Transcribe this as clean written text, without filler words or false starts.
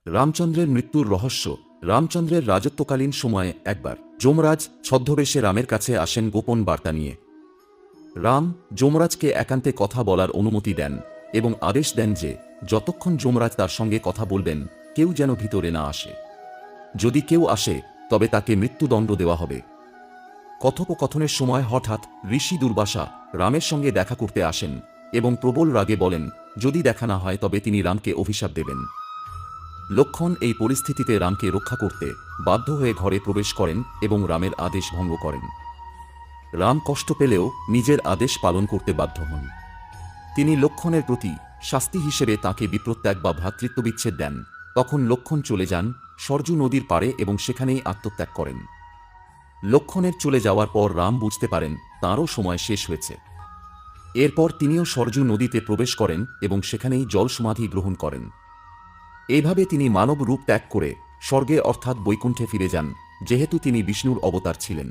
রামচন্দ্রের মৃত্যুর রহস্য। রামচন্দ্রের রাজত্বকালীন সময়ে একবার যমরাজ ছদ্মবেশে রামের কাছে আসেন গোপন বার্তা নিয়ে। রাম যমরাজকে একান্তে কথা বলার অনুমতি দেন এবং আদেশ দেন যে যতক্ষণ যমরাজ তার সঙ্গে কথা বলবেন কেউ যেন ভিতরে না আসে। যদি কেউ আসে তবে তাকে মৃত্যুদণ্ড দেওয়া হবে। কথোপকথনের সময় হঠাৎ ঋষি দুর্বাসা রামের সঙ্গে দেখা করতে আসেন এবং প্রবল রাগে বলেন যদি দেখা না হয় তবে তিনি রামকে অভিশাপ দেবেন। লক্ষ্মণ এই পরিস্থিতিতে রামকে রক্ষা করতে বাধ্য হয়ে ঘরে প্রবেশ করেন এবং রামের আদেশ ভঙ্গ করেন। রাম কষ্ট পেলেও নিজের আদেশ পালন করতে বাধ্য হন। তিনি লক্ষ্মণের প্রতি শাস্তি হিসেবে তাকে বিপ্রত্যাগ বা ভ্রাতৃত্ববিচ্ছেদ দেন। তখন লক্ষ্মণ চলে যান সরজু নদীর পাড়ে এবং সেখানেই আত্মত্যাগ করেন। লক্ষ্মণের চলে যাওয়ার পর রাম বুঝতে পারেন তাঁরও সময় শেষ হয়েছে। এরপর তিনিও সরজু নদীতে প্রবেশ করেন এবং সেখানেই জলসমাধি গ্রহণ করেন। এইভাবে তিনি মানব রূপ ত্যাগ করে স্বর্গে অর্থাৎ বৈকুণ্ঠে ফিরে যান, যেহেতু তিনি বিষ্ণুর অবতার ছিলেন।